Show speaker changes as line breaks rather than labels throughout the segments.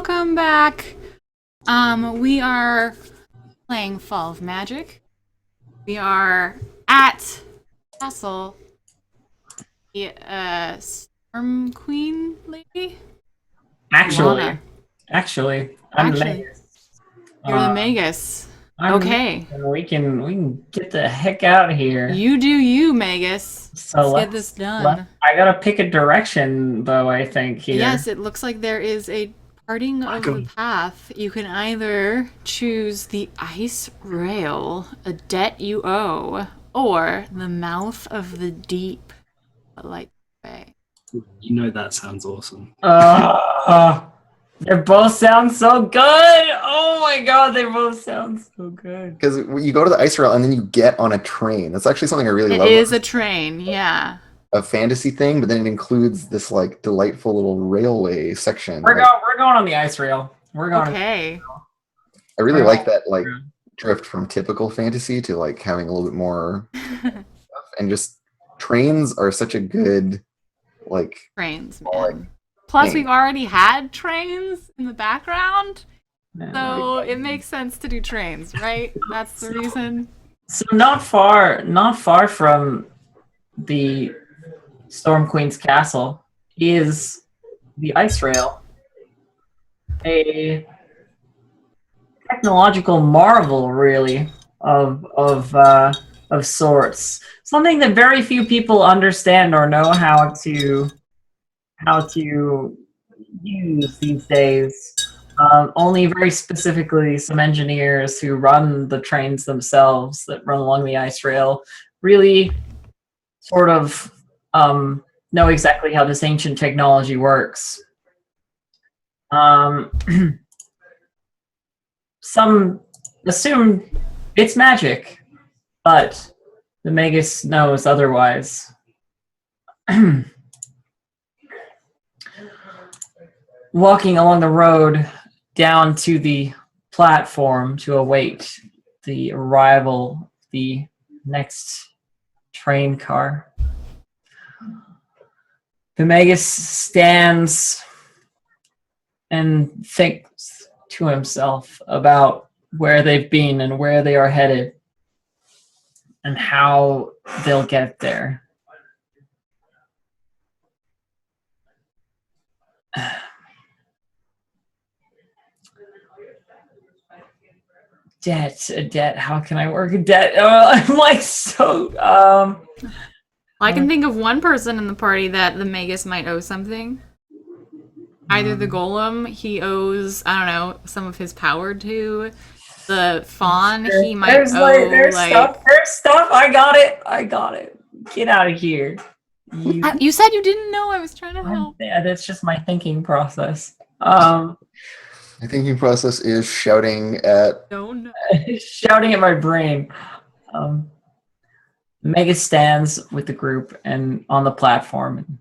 welcome back. We are playing Fall of Magic. We are at Castle, the Storm Queen lady.
Actually,
Lana.
I'm
Actually,
Magus.
you're the
Uh,
Magus.
I'm Magus,
Okay,
and we can get the heck out of here.
you do you, Magus.
So
Let's get this
let
done.
I gotta pick a direction though. I think
Yes,
here.
it looks like there is a parting of the
Welcome.
path. You can either choose the ice rail, a debt you owe, or the mouth of the deep, a light way.
You know that sounds awesome.
They both sound so good. Oh my god, they both sound so good.
Because you go to the ice rail and then you get on a train. That's actually something I really
It
love.
is a train, yeah.
A fantasy thing, but then it includes this like delightful little railway section.
We're going on the ice rail. We're going.
Okay.
I really
We're
like
going-
that like drift from typical fantasy to like having a little bit more stuff. And just trains are such a good like
Trains,
like,
man. Plus,
thing.
we've already had trains in the background,
Yeah.
so it makes sense to do trains, right? That's the reason.
So not far from the Storm Queen's castle is the ice rail, a technological marvel, really, of sorts. Something that very few people understand or know how to use these days. Only very specifically some engineers who run the trains themselves that run along the ice rail really sort of know exactly how this ancient technology works. Some assume it's magic, but the Magus knows otherwise. Walking along the road down to the platform to await the arrival of the next train car. The Magus stands and thinks to himself about where they've been and where they are headed and how they'll get there. Debt, how can I work a debt? I'm like so
I can think of one person in the party that the Magus might owe something. Either the golem he owes, I don't know, some of his power to. The fawn he might
there's
owe
there's stuff. I got it. Get out of here.
You said you didn't know. I was trying to help.
Yeah, that's just my thinking process.
my thinking process is shouting at
No.
Shouting at my brain. Mega stands with the group and on the platform and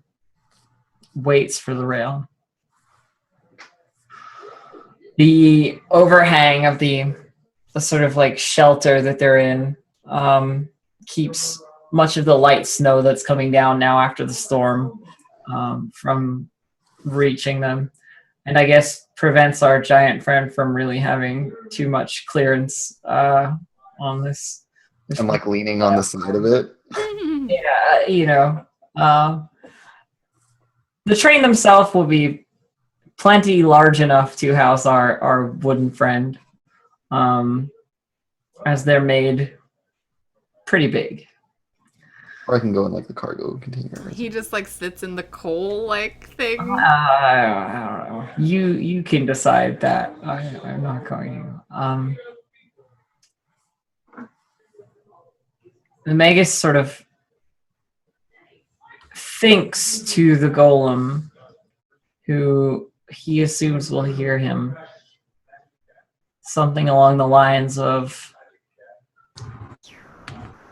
waits for the rail. The overhang of the sort of like shelter that they're in keeps much of the light snow that's coming down now after the storm from reaching them, and I guess prevents our giant friend from really having too much clearance on this.
I'm like leaning on the side of it.
Yeah, the train themselves will be plenty large enough to house our wooden friend, as they're made pretty big.
Or I can go in like the cargo container.
He just like sits in the coal like thing.
I don't know. You can decide that. I'm not going to. The Magus sort of thinks to the golem, who he assumes will hear him, something along the lines of,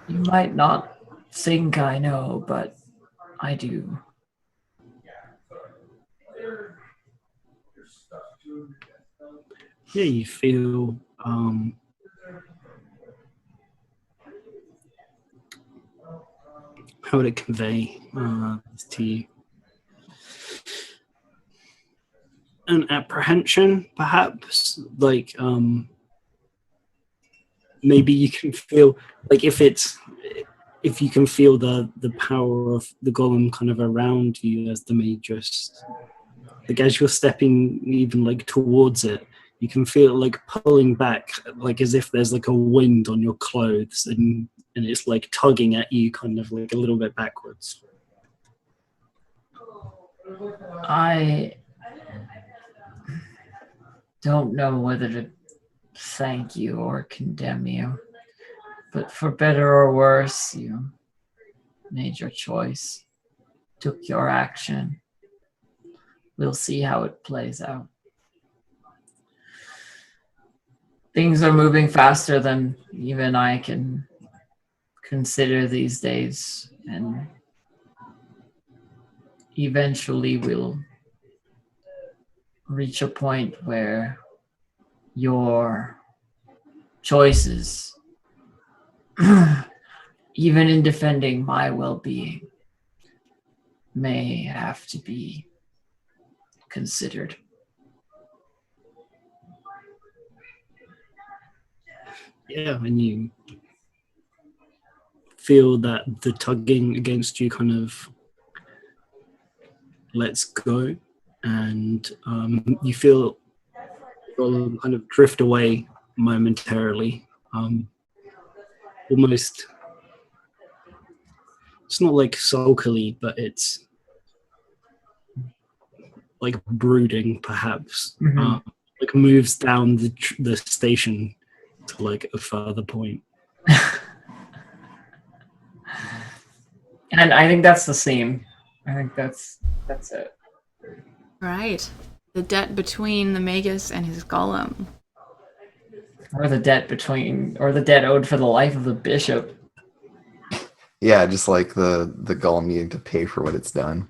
"You might not think I know, but I do."
Yeah, you feel how would it convey this to you? an apprehension, perhaps. Like maybe you can feel like if you can feel the power of the golem kind of around you as the mage just like as you're stepping even like towards it, you can feel like pulling back, like as if there's like a wind on your clothes and it's like tugging at you kind of like a little bit backwards.
I don't know whether to thank you or condemn you, but for better or worse, you made your choice, took your action. We'll see how it plays out. Things are moving faster than even I can consider these days, and eventually we'll reach a point where your choices, even in defending my well-being, may have to be considered.
Yeah, and you feel that the tugging against you kind of lets go, and you feel you'll kind of drift away momentarily. Almost, it's not like sulkily, but it's like brooding, perhaps.
Mhm.
Like moves down the station to like a further point.
And I think that's the scene. I think that's it.
Right. The debt between the Magus and his golem.
Or the debt owed for the life of the bishop.
Yeah, just like the golem needing to pay for what it's done.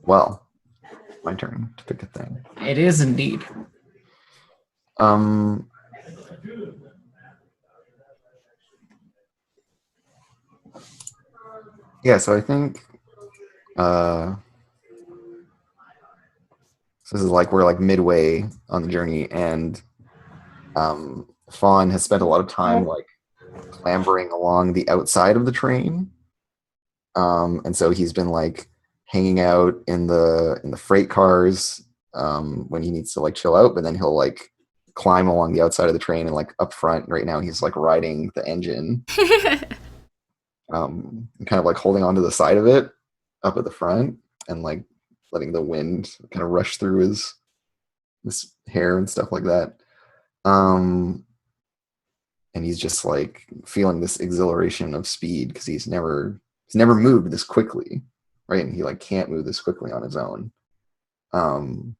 Well, my turn to pick a thing.
It is indeed.
Yeah, so I think so this is like we're like midway on the journey, and Fawn has spent a lot of time like clambering along the outside of the train, and so he's been like hanging out in the freight cars when he needs to like chill out, but then he'll like climb along the outside of the train and like up front. Right now, he's like riding the engine, and kind of like holding onto the side of it up at the front, and like letting the wind kind of rush through his hair and stuff like that. And he's just like feeling this exhilaration of speed because he's never moved this quickly, right? And he like can't move this quickly on his own. And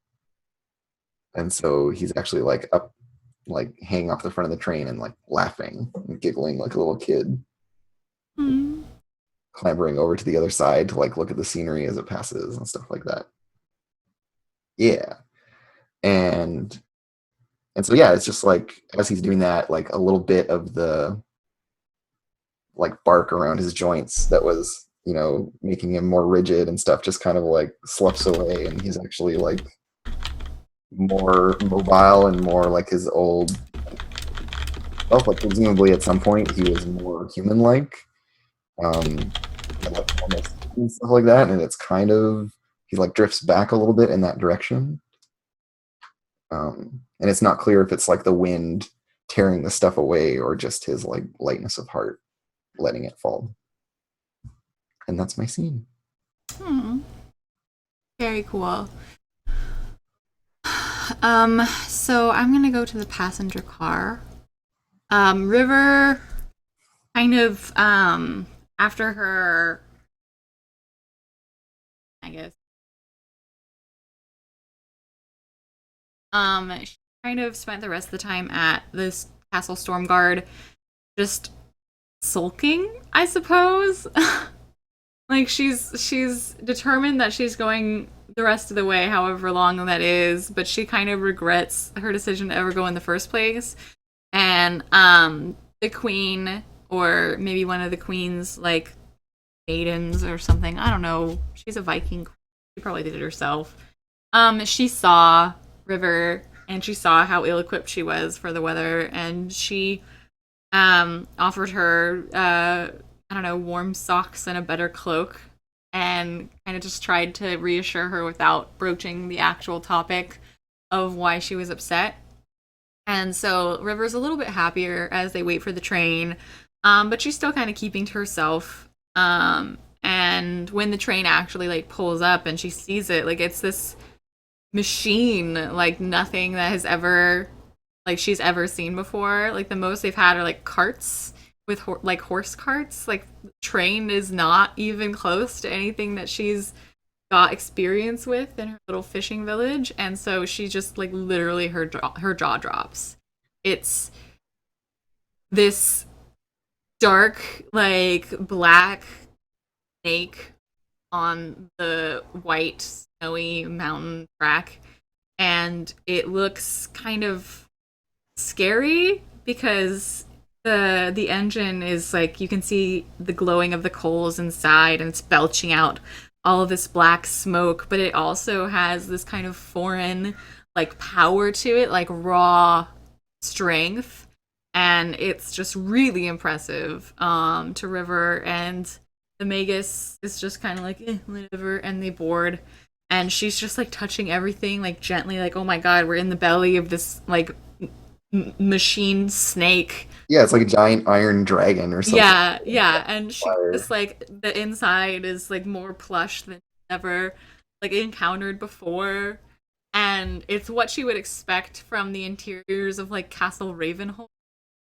so he's actually like up, like hanging off the front of the train and like laughing and giggling like a little kid, clambering over to the other side to like look at the scenery as it passes and stuff like that. Yeah. And so yeah, it's just like as he's doing that, like a little bit of the like bark around his joints that was, you know, making him more rigid and stuff just kind of like sloughs away, and he's actually like more mobile and more like his old self. Like presumably at some point he was more human like. Like almost and stuff like that, and it's kind of he like drifts back a little bit in that direction. And it's not clear if it's like the wind tearing the stuff away or just his like lightness of heart letting it fall. And that's my scene.
Very cool. So I'm gonna go to the passenger car. River kind of after her, I guess, she kind of spent the rest of the time at this Castle Stormguard just sulking, I suppose. Like she's determined that she's going the rest of the way, however long that is, but she kind of regrets her decision to ever go in the first place. And the queen, or maybe one of the queen's like maidens or something, I don't know. She's a Viking queen. She probably did it herself. She saw River and she saw how ill-equipped she was for the weather, and she offered her I don't know, warm socks and a better cloak, and kind of just tried to reassure her without broaching the actual topic of why she was upset. And so River's a little bit happier as they wait for the train, but she's still kind of keeping to herself. And when the train actually like pulls up and she sees it, like it's this machine like nothing that has ever like she's ever seen before. Like the most they've had are like carts with like horse carts. Like train is not even close to anything that she's got experience with in her little fishing village, and so she just like literally her jaw drops. It's this dark like black snake on the white snowy mountain track, and it looks kind of scary because the engine is like you can see the glowing of the coals inside and it's belching out all of this black smoke, but it also has this kind of foreign like power to it, like raw strength, and it's just really impressive to River, and the Magus is just kind of like whatever, and they board, and she's just like touching everything like gently, like oh my god, we're in the belly of this like machine snake.
Yeah, it's like a giant iron dragon or something.
Yeah, and she
Fire.
just like the inside is like more plush than ever like encountered before, and it's what she would expect from the interiors of like Castle Ravenholm.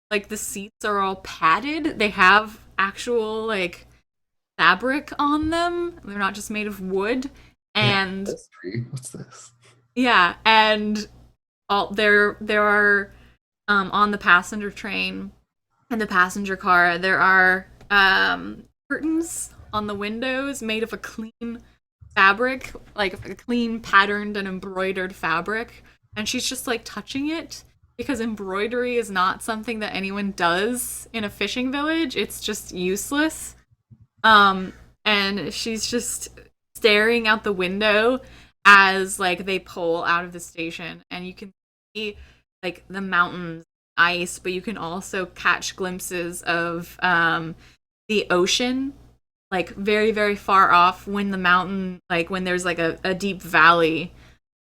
Like the seats are all padded; they have actual like fabric on them. They're not just made of wood, and
That's true. What's this?
yeah, and all there are on the passenger train and the passenger car there are curtains on the windows made of a clean fabric, like a clean patterned and embroidered fabric, and she's just like touching it because embroidery is not something that anyone does in a fishing village. It's just useless. Um and she's just staring out the window as like they pull out of the station, and you can see like the mountains ice, but you can also catch glimpses of the ocean like very very far off when the mountain like when there's like a deep valley,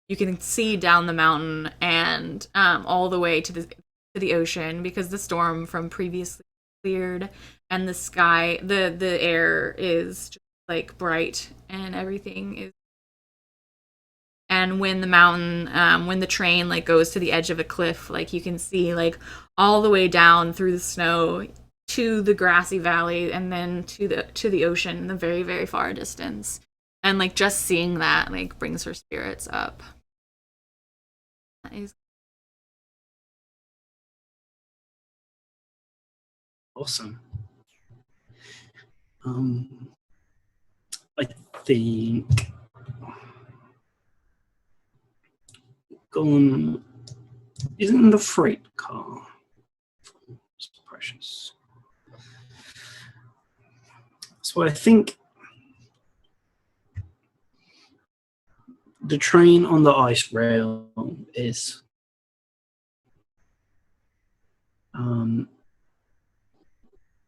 you can see down the mountain and all the way to the ocean because the storm from previously cleared, and the sky the air is just like bright and everything is. And when the mountain when the train like goes to the edge of a cliff, like you can see like all the way down through the snow to the grassy valley and then to the ocean in the very very far distance, and like just seeing that like brings her spirits up. That is
Awesome. I think Golem isn't the freight car. It's precious. So I think the train on the ice rail is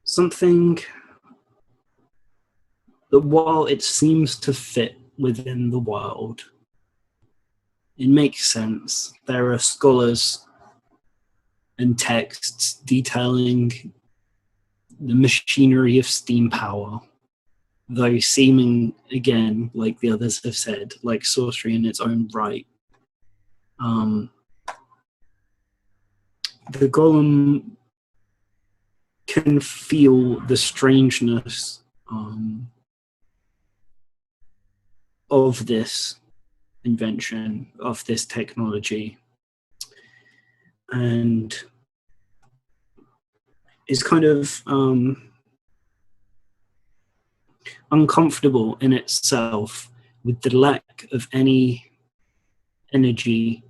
something that, while it seems to fit within the world, it makes sense. There are scholars and texts detailing the machinery of steam power, though seeming, again, like the others have said, like sorcery in its own right. The golem can feel the strangeness of this invention, of this technology, and is kind of uncomfortable in itself with the lack of any energy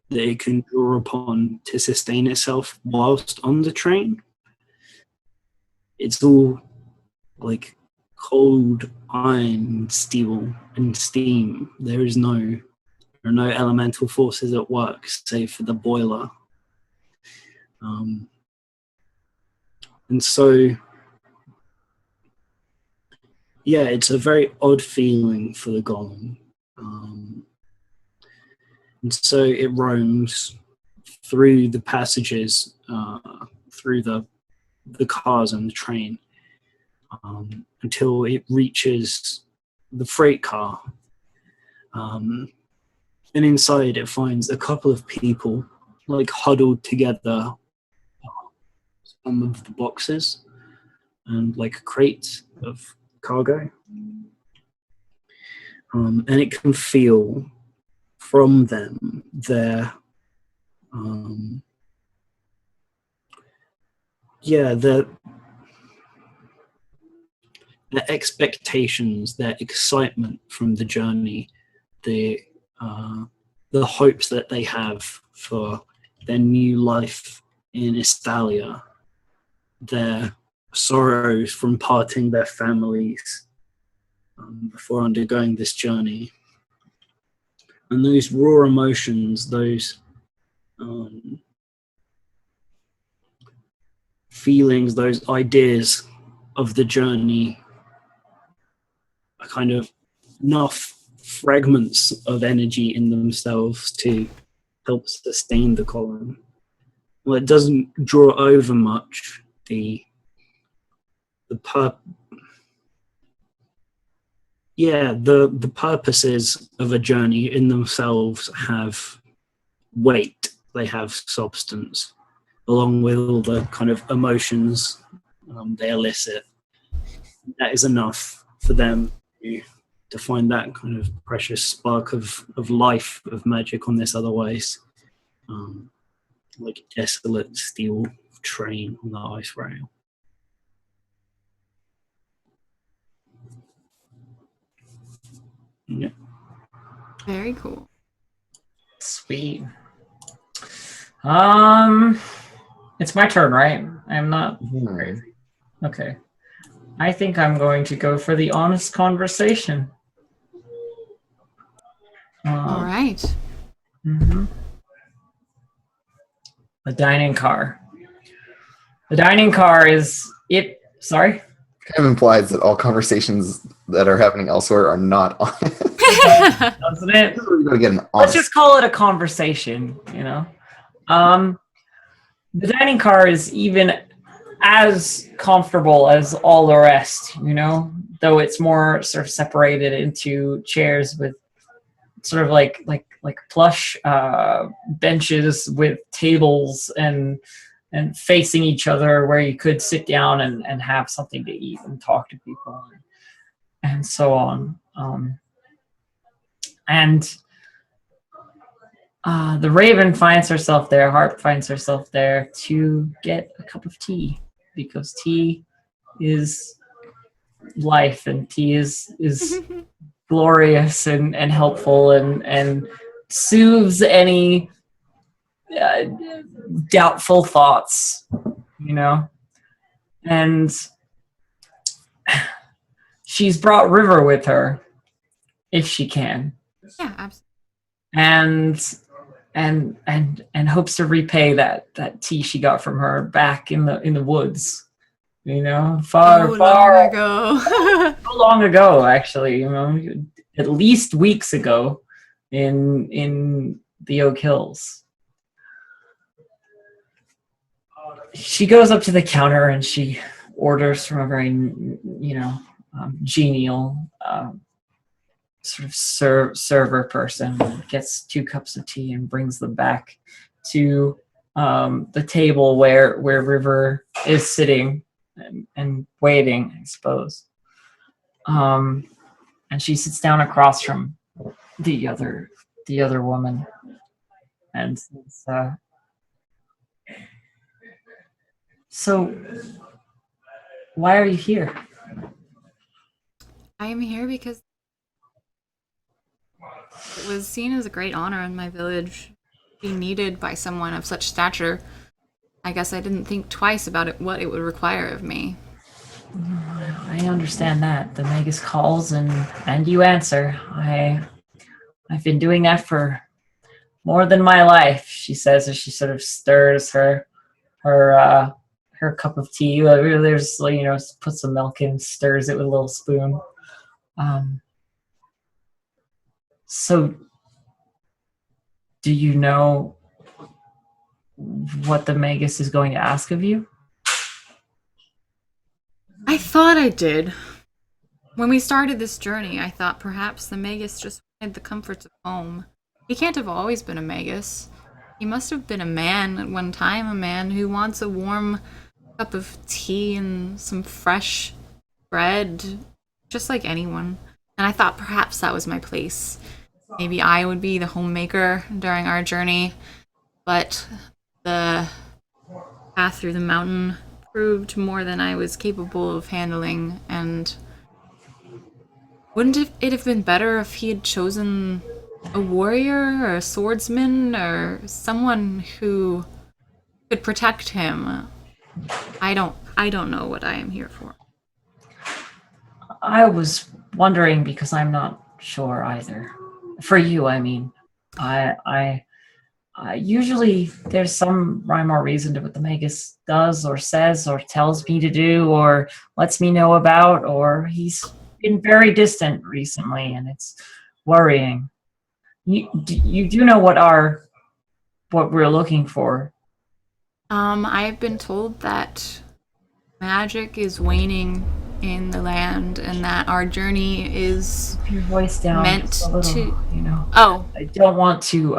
that it can draw upon to sustain itself whilst on the train. It's all like cold iron, steel, and steam. There is no are no elemental forces at work, save for the boiler. And so, yeah, it's a very odd feeling for the golem. And so it roams through the passages, through the cars and the train, until it reaches the freight car. And inside it finds a couple of people like huddled together, some of the boxes and like crates of cargo. And it can feel from them their expectations, their excitement from the journey, the hopes that they have for their new life in Estalia, their sorrows from parting their families before undergoing this journey. And those raw emotions, those feelings, those ideas of the journey are kind of enough fragments of energy in themselves to help sustain the column. Well, it doesn't draw over much. The purposes of a journey in themselves have weight. They have substance, along with all the kind of emotions they elicit. That is enough for them to find that kind of precious spark of life, of magic on this otherwise like desolate steel train on the ice rail. Yeah.
Very cool.
Sweet. It's my turn, right? I'm not crazy. Okay. I think I'm going to go for the honest conversation.
All right.
The dining car. The dining car is it. Sorry?
Kind of implies that all conversations that are happening elsewhere are not honest.
Doesn't it?
We're gonna get an honest.
Let's just call it a conversation, you know? The dining car is even as comfortable as all the rest, you know? Though it's more sort of separated into chairs with sort of like plush benches with tables and facing each other where you could sit down and have something to eat and talk to people and so on. The Raven finds herself there, Harp finds herself there to get a cup of tea, because tea is life and tea is glorious and helpful and soothes any doubtful thoughts, you know? And she's brought River with her, if she can.
Yeah, absolutely.
And hopes to repay that tea she got from her back in the woods. You know, far
long ago.
so long ago, actually, you know, at least weeks ago in the Oak Hills. She goes up to the counter and she orders from a very, genial sort of server person, gets 2 cups of tea and brings them back to the table where River is sitting and waiting, I suppose. And she sits down across from the other woman and says, so why are you here?
I am here because it was seen as a great honor in my village to be needed by someone of such stature. I guess I didn't think twice about what it would require of me.
I understand that. The Magus calls and you answer. I've been doing that for more than my life, she says as she sort of stirs her cup of tea. There's puts some milk in, stirs it with a little spoon. So, do you know what the Magus is going to ask of you?
I thought I did. When we started this journey, I thought perhaps the Magus just wanted the comforts of home. He can't have always been a Magus. He must have been a man at one time, a man who wants a warm cup of tea and some fresh bread, just like anyone. And I thought perhaps that was my place. Maybe I would be the homemaker during our journey, but the path through the mountain proved more than I was capable of handling, and wouldn't it have been better if he had chosen a warrior or a swordsman or someone who could protect him? I don't know what I am here for.
I was wondering because I'm not sure either. For you, I mean. I usually there's some rhyme or reason to what the Magus does or says or tells me to do or lets me know about, or he's been very distant recently and it's worrying. You do know what we're looking for.
I've been told that magic is waning in the land and that our journey is
Keep your voice down
meant
just a little,
to...
you know.
Oh,
I don't want to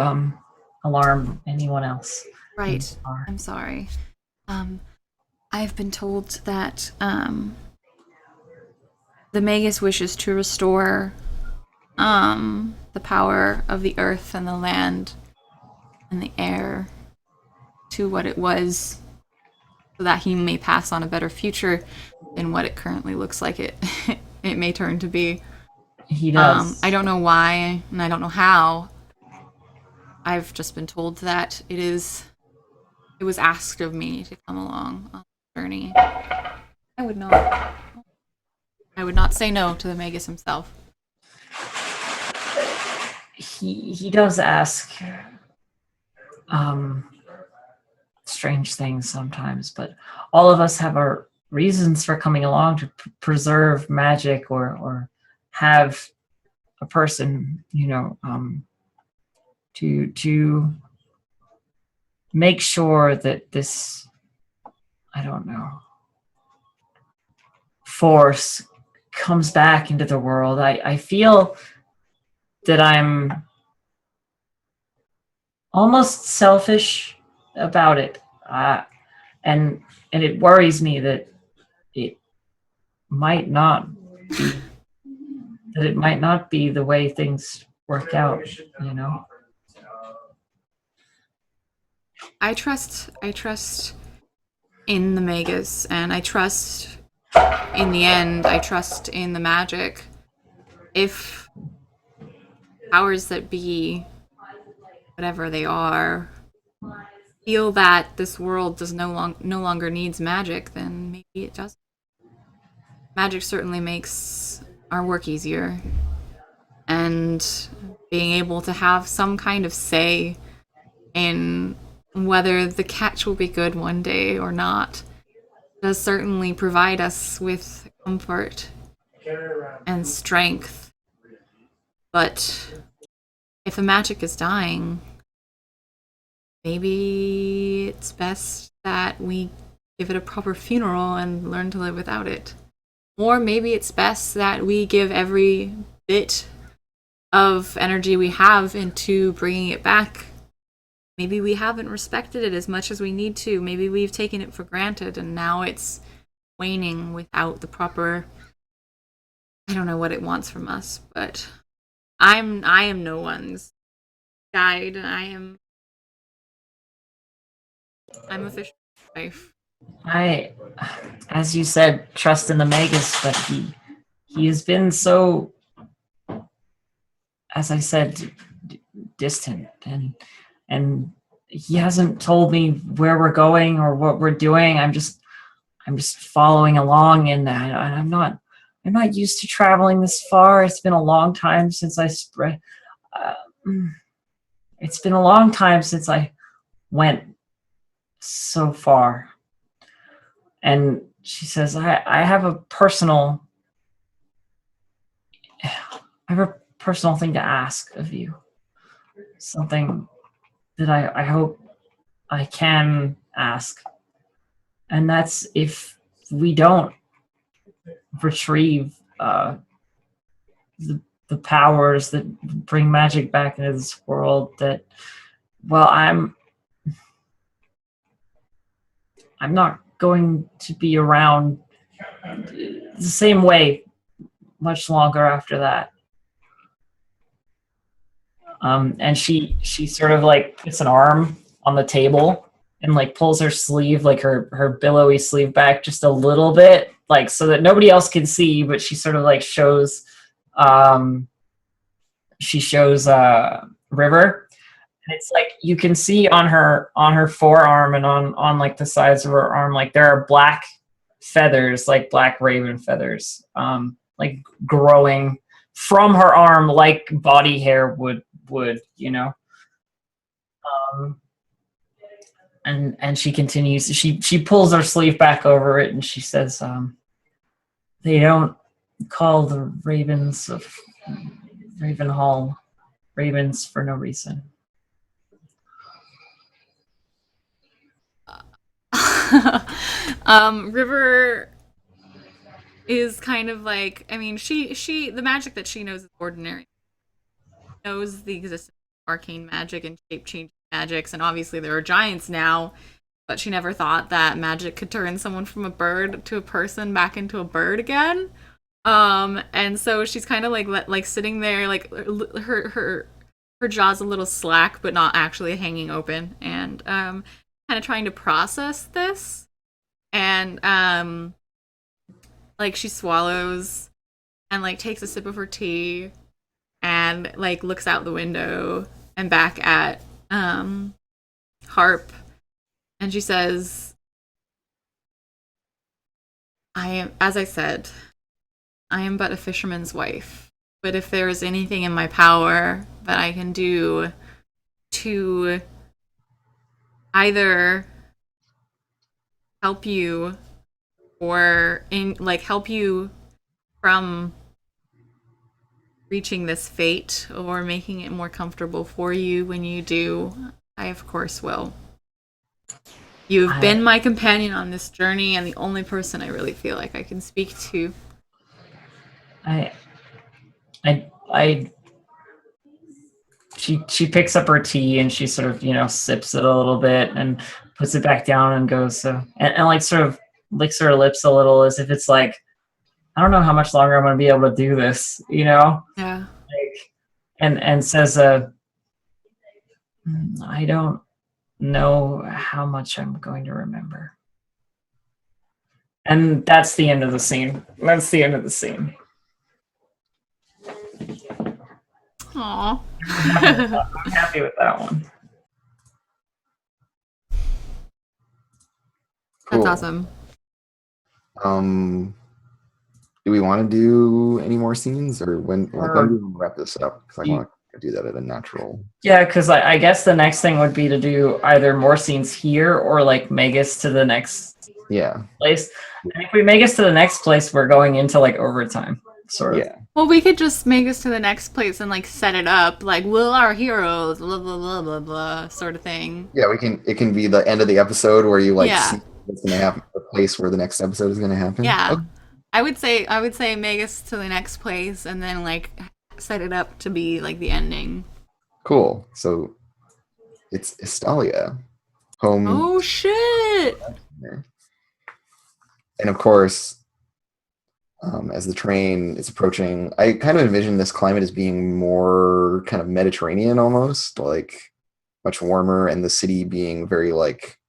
alarm anyone else.
right. I'm sorry. I've been told that the Magus wishes to restore the power of the earth and the land and the air to what it was, so that he may pass on a better future than what it currently looks like it may turn to be.
He does.
I don't know why, and I don't know how. I've just been told that it was asked of me to come along on the journey. I would not say no to the Magus himself.
He does ask strange things sometimes, but all of us have our reasons for coming along to preserve magic or have a person, to make sure that this, I don't know, force comes back into the world. I feel that I'm almost selfish about it, and it worries me that it might not be the way things work out.
I trust in the Magus, and I trust in the end. I trust in the magic. If powers that be, whatever they are, feel that this world no longer needs magic, then maybe it doesn't. Magic certainly makes our work easier, and being able to have some kind of say in whether the catch will be good one day or not does certainly provide us with comfort and strength. But if the magic is dying, maybe it's best that we give it a proper funeral and learn to live without it. Or maybe it's best that we give every bit of energy we have into bringing it back. Maybe we haven't respected it as much as we need to. Maybe we've taken it for granted and now it's waning without the proper... I don't know what it wants from us, but I am no one's guide. I'm a fisherman's wife.
I, as you said, trust in the Magus, but he has been so, as I said, distant, and he hasn't told me where we're going or what we're doing. I'm just following along, and I'm not used to traveling this far. It's been a long time since It's been a long time since I went so far. And she says, I have a personal thing to ask of you. Something that I hope I can ask. And that's if we don't retrieve the powers that bring magic back into this world, that, well, I'm not going to be around the same way much longer after that. And she sort of like puts an arm on the table and like pulls her sleeve, like her billowy sleeve back just a little bit, like so that nobody else can see, but she sort of like shows River. And it's like you can see on her forearm and on like the sides of her arm, like there are black feathers, like black raven feathers, like growing from her arm like body hair would, you know. And she continues, she pulls her sleeve back over it and she says, they don't call the ravens of Ravenhall ravens for no reason.
River is kind of like, I mean, she the magic that she knows is ordinary. Knows the existence of arcane magic and shape-changing magics, and obviously there are giants now, but she never thought that magic could turn someone from a bird to a person back into a bird again. And so she's kind of like sitting there, like her jaw's a little slack, but not actually hanging open, and kind of trying to process this. And like she swallows and like takes a sip of her tea and like looks out the window and back at Harp, and she says, as I said, I am but a fisherman's wife, but if there is anything in my power that I can do to either help you or help you from reaching this fate or making it more comfortable for you when you do, I of course will. You've been my companion on this journey and the only person I really feel like I can speak to.
She picks up her tea and she sort of, you know, sips it a little bit and puts it back down and goes, and like sort of licks her lips a little as if it's like, I don't know how much longer I'm going to be able to do this, you know?
Yeah.
Like, and says, I don't know how much I'm going to remember. And that's the end of the scene.
Aww.
I'm happy with that one.
Cool.
That's awesome.
Do we want to do any more scenes, or when do we wrap this up? Because I want to do that at a natural.
Yeah, because I guess the next thing would be to do either more scenes here or like Magus to the next place. And if we make us to the next place, we're going into like overtime, sort of.
Yeah.
Well, we could just make us to the next place and like set it up, like will our heroes, blah blah blah blah blah, sort of thing.
Yeah, we can. It can be the end of the episode where you like see what's going to happen, the place where the next episode is going to happen.
Yeah.
Okay.
I would say make us to the next place and then like set it up to be like the ending.
Cool. So it's Estalia, home.
Oh shit!
And of course, as the train is approaching, I kind of envision this climate as being more kind of Mediterranean, almost like much warmer, and the city being very like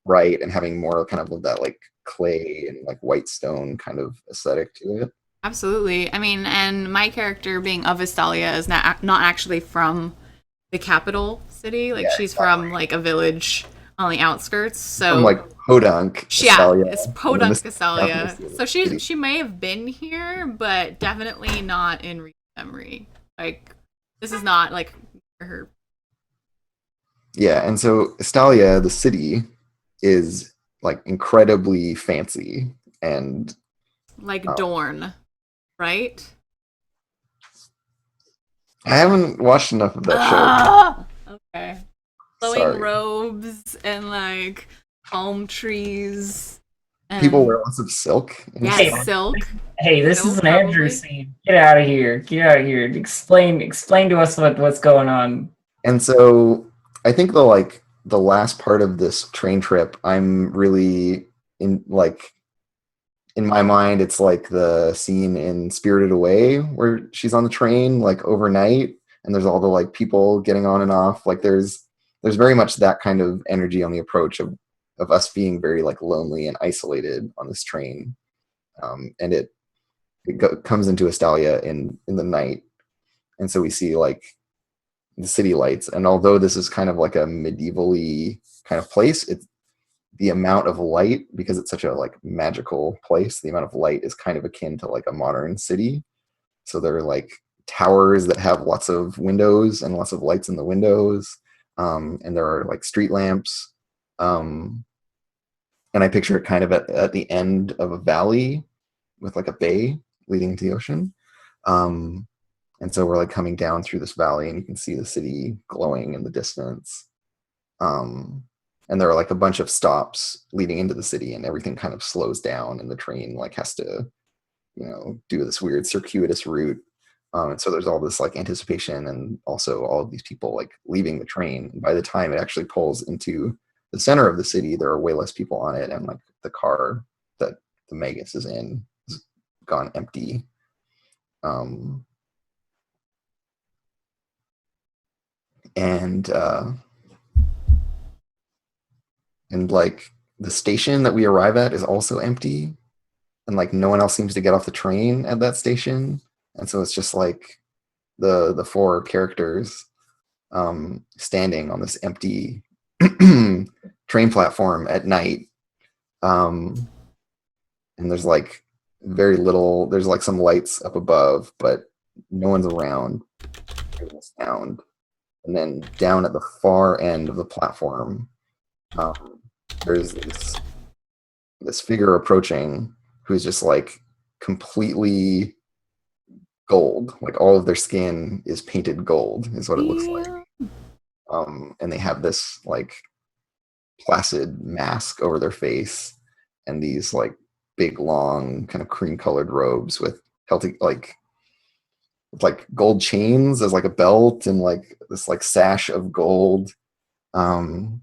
bright and having more kind of that like clay and like white stone kind of aesthetic to it.
Absolutely. I mean, and my character being of Estalia is not actually from the capital city. Like she's from like a village on the outskirts. So
from like Podunk.
Yeah, it's Podunk Estalia. So she may have been here, but definitely not in recent memory. Like This is not like her.
Yeah, and so Estalia, the city, is like incredibly fancy, and
Like Dorn, right?
I haven't watched enough of that show.
Ah! Okay. Flowing
Sorry.
robes and like palm trees.
People wear
And
lots of silk. And
yeah,
Hey,
silk.
Hey, this is
Silk,
an Andrew
probably.
scene. Get out of here. Get out of here. Explain to us what's going on.
And so I think the last part of this train trip, I'm really in my mind, it's like the scene in Spirited Away where she's on the train like overnight, and there's all the like people getting on and off. Like there's very much that kind of energy on the approach of us being very like lonely and isolated on this train, and comes into Estalia in the night, and so we see like the city lights. And although this is kind of like a medievally kind of place, it's the amount of light, because it's such a like magical place, the amount of light is kind of akin to like a modern city. So there are like towers that have lots of windows and lots of lights in the windows, and there are like street lamps, um, and I picture it kind of at the end of a valley with like a bay leading to the ocean. um, and so we're like coming down through this valley, and you can see the city glowing in the distance. um, and there are like a bunch of stops leading into the city, and everything kind of slows down, and the train like has to do this weird circuitous route. And so there's all this like anticipation, and also all of these people like leaving the train. And by the time it actually pulls into the center of the city, there are way less people on it, and like the car that the Magus is in is gone empty. um, and like the station that we arrive at is also empty, and like no one else seems to get off the train at that station. And so it's just like the four characters standing on this empty train platform at night. And there's like very little, there's like some lights up above, but no one's around. There's no sound. And then down at the far end of the platform, um, there's this figure approaching, who's just like completely gold. Like all of their skin is painted gold, is what it looks like.
Yeah.
And they have this like placid mask over their face, and these like big long kind of cream colored robes with Celtic like gold chains as like a belt, and like this like sash of gold. um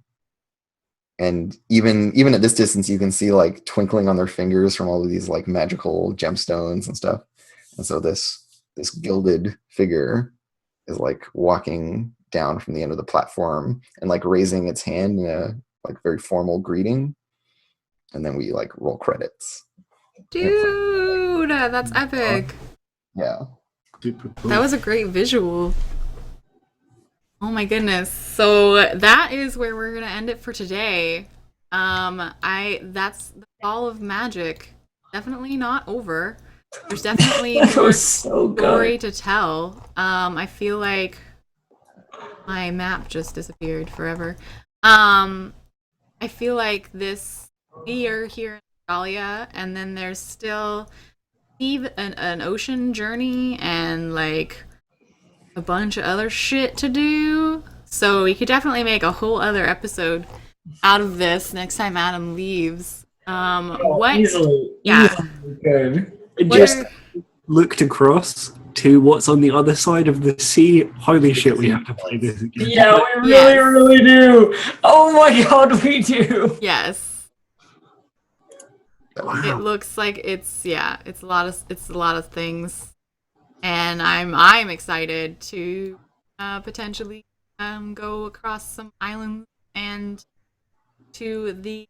and even at this distance, you can see like twinkling on their fingers from all of these like magical gemstones and stuff. And so this gilded figure is like walking down from the end of the platform and like raising its hand in a like very formal greeting. And then we like roll credits.
Dude, that's epic.
Yeah.
Super cool.
That was a great visual. Oh my goodness. So that is where we're gonna end it for today. That's the fall of magic. Definitely not over. There's definitely
That
more
was so
story
good.
to tell. I feel like my map just disappeared forever. I feel like we are here in Australia, and then there's still an ocean journey and like a bunch of other shit to do. So we could definitely make a whole other episode out of this next time Adam leaves. What?
Easily good.
And
What
just
are,
looked across to what's on the other side of the sea. Holy shit, we have to play this again.
Yeah, we really,
Yes.
really do. Oh my god, we do.
yes. It
Wow.
looks like it's a lot of things, and I'm excited to potentially go across some islands and to the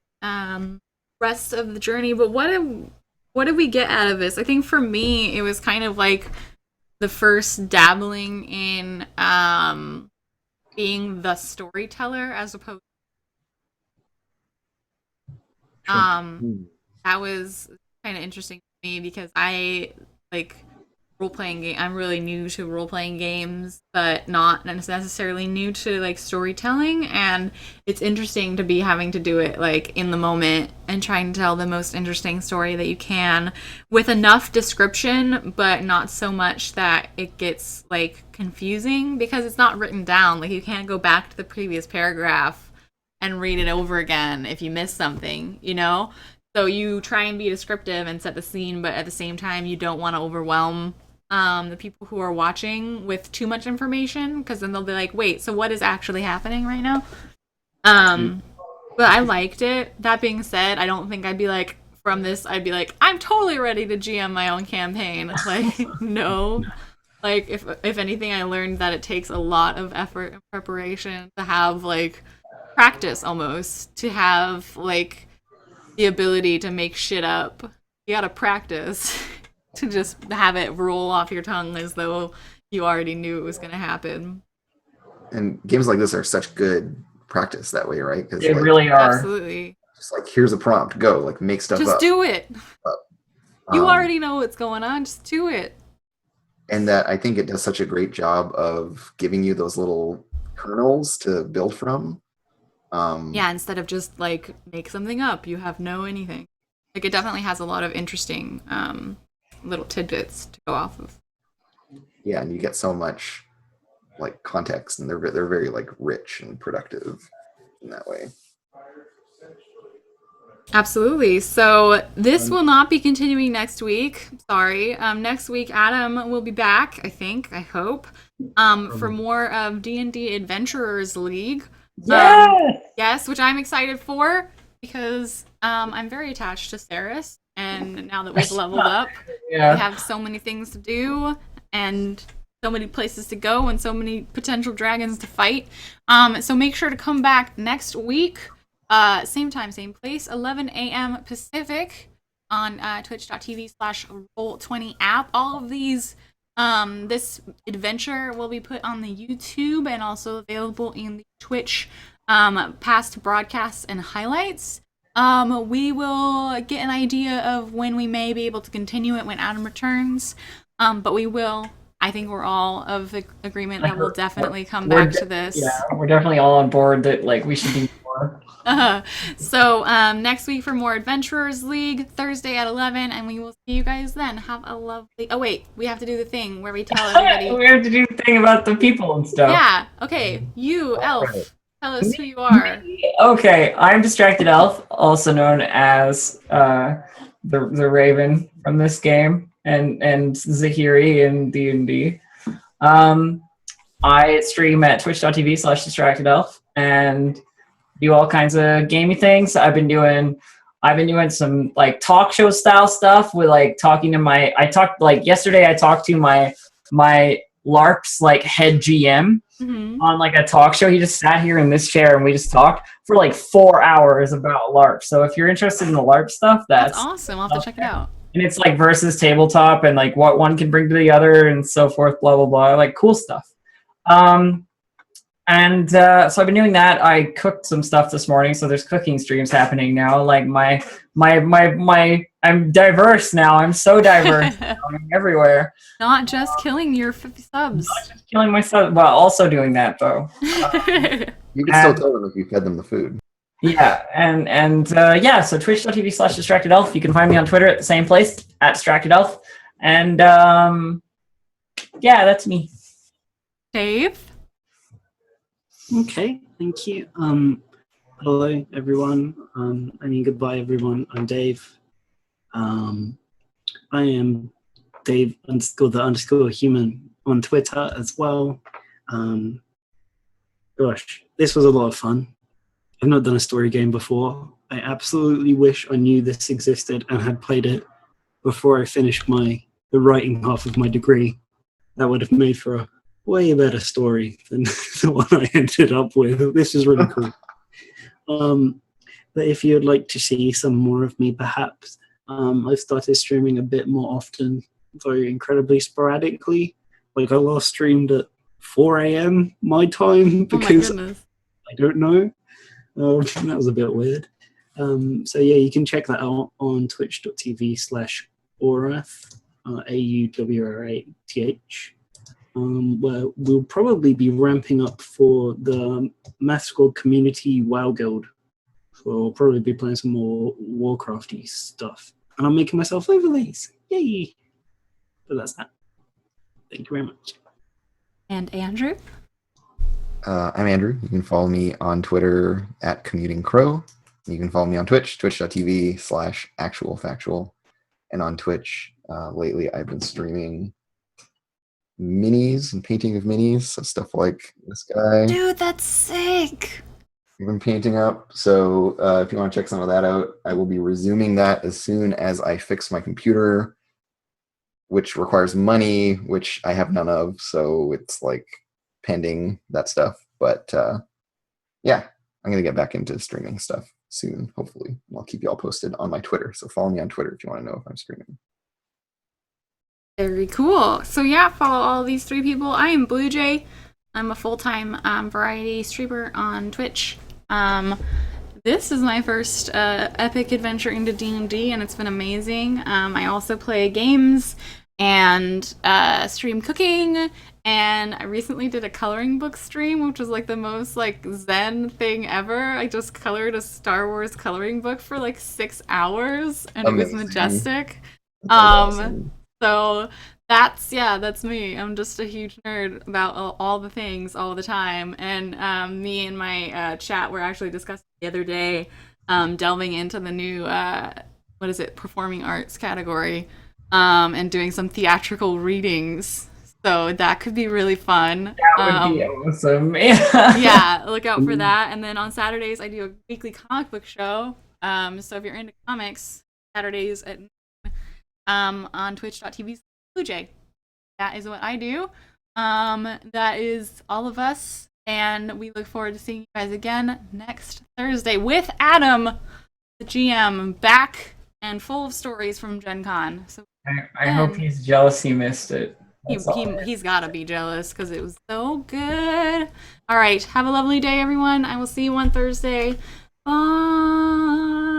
rest of the journey. But what did we get out of this? I think for me it was kind of like the first dabbling in being the storyteller as opposed that was kind of interesting to me because I like role-playing game. I'm really new to role-playing games, but not necessarily new to like storytelling, and it's interesting to be having to do it like in the moment and trying to tell the most interesting story that you can with enough description, but not so much that it gets like confusing because it's not written down. Like you can't go back to the previous paragraph and read it over again if you miss something, you know? So you try and be descriptive and set the scene, but at the same time, you don't want to overwhelm the people who are watching with too much information, because then they'll be like, wait, so what is actually happening right now? But I liked it. That being said, I don't think I'd be like, from this, I'd be like, I'm totally ready to GM my own campaign. Like, no. Like, if anything, I learned that it takes a lot of effort and preparation to have, like, practice almost, to have, like, the ability to make shit up. You gotta practice to just have it roll off your tongue as though you already knew it was gonna happen.
And games like this are such good practice that way, right?
They like, really are.
Absolutely.
Just like, here's a prompt, go, like make stuff
just
up.
Do it. You already know what's going on, just do it.
And that I think it does such a great job of giving you those little kernels to build from.
Yeah, instead of just like make something up, you have no anything. Like it definitely has a lot of interesting little tidbits to go off of.
Yeah, and you get so much like context, and they're very like rich and productive in that way.
Absolutely. So this will not be continuing next week. Sorry. Next week, Adam will be back. I hope, for more of D&D Adventurers League. Yes, which I'm excited for because I'm very attached to Ceres, and now that we've leveled up, we have so many things to do and so many places to go and so many potential dragons to fight. So make sure to come back next week, same time, same place, 11 a.m. Pacific on twitch.tv/Roll20 app. All of these this adventure will be put on the YouTube and also available in the Twitch past broadcasts and highlights. We will get an idea of when we may be able to continue it when Adam returns, but we will. I think we're all of the agreement that we'll definitely come back to this.
Yeah, we're definitely all on board that like we should do more.
So next week for more Adventurers League, Thursday at 11, and we will see you guys then. Have a lovely... Oh, wait. We have to do the thing where we tell everybody...
We have to do the thing about the people and stuff.
Yeah. Okay. You, Elf. Tell us who you are.
Okay. I'm Distracted Elf, also known as the Raven from this game, and Zahiri in D&D. I stream at twitch.tv/DistractedElf and do all kinds of gamey things. I've been doing some like talk show style stuff with like talking to yesterday I talked to my LARP's like head GM on like a talk show. He just sat here in this chair and we just talked for like 4 hours about LARP. So if you're interested in the LARP stuff, that's
awesome. I'll have to check it out.
And it's like versus tabletop and like what one can bring to the other and so forth, blah, blah, blah. Like cool stuff. So I've been doing that. I cooked some stuff this morning, so there's cooking streams happening now. Like I'm diverse now. I'm so diverse. I'm everywhere.
Not just killing your 50 subs.
Not just killing my subs, but also doing that though.
You can still tell them if you fed them the food.
Yeah, so twitch.tv/DistractedElf. You can find me on Twitter at the same place, at DistractedElf. And that's me.
Dave?
Okay, thank you. Hello, everyone. Goodbye, everyone. I'm Dave. I am Dave _the_human on Twitter as well. Gosh, this was a lot of fun. I've not done a story game before. I absolutely wish I knew this existed and had played it before I finished the writing half of my degree. That would have made for a way better story than the one I ended up with. This is really cool. But if you'd like to see some more of me, perhaps, I've started streaming a bit more often, very incredibly sporadically. Like I last streamed at 4 a.m. my time because I don't know. That was a bit weird. So yeah, you can check that out on twitch.tv/Orath. AUWRATH, where we'll probably be ramping up for the Math Squad Community WoW Guild. So I'll probably be playing some more Warcrafty stuff. And I'm making myself overlays. Yay! But that's that. Thank you very much.
And Andrew?
I'm Andrew. You can follow me on Twitter at CommutingCrow. You can follow me on Twitch, twitch.tv/actualfactual. And on Twitch, lately I've been streaming minis and painting of minis. So stuff like this guy.
Dude, that's sick!
I've been painting up. So if you want to check some of that out, I will be resuming that as soon as I fix my computer, which requires money, which I have none of. So it's like pending that stuff. But yeah, I'm going to get back into streaming stuff soon, hopefully. I'll keep you all posted on my Twitter. So follow me on Twitter if you want to know if I'm streaming.
Very cool. So yeah, follow all these 3 people. I am Blue Jay. I'm a full-time variety streamer on Twitch. This is my first epic adventure into D&D, and it's been amazing. I also play games and stream cooking, and I recently did a coloring book stream, which was like the most like zen thing ever. I just colored a Star Wars coloring book for like 6 hours, and
Amazing.
It was majestic.
Awesome.
So that's me. I'm just a huge nerd about all the things all the time. And me and my chat were actually discussing the other day, delving into the new performing arts category, and doing some theatrical readings. So that could be really fun.
That would be awesome.
Yeah, look out for that. And then on Saturdays, I do a weekly comic book show. So if you're into comics, Saturdays at on twitch.tv/BlueJay. That is what I do. That is all of us, and we look forward to seeing you guys again next Thursday with Adam, the GM, back and full of stories from GenCon. So
I hope he's jealous he missed it.
he's gotta be jealous because it was so good. All right, have a lovely day, everyone. I will see you on Thursday. Bye.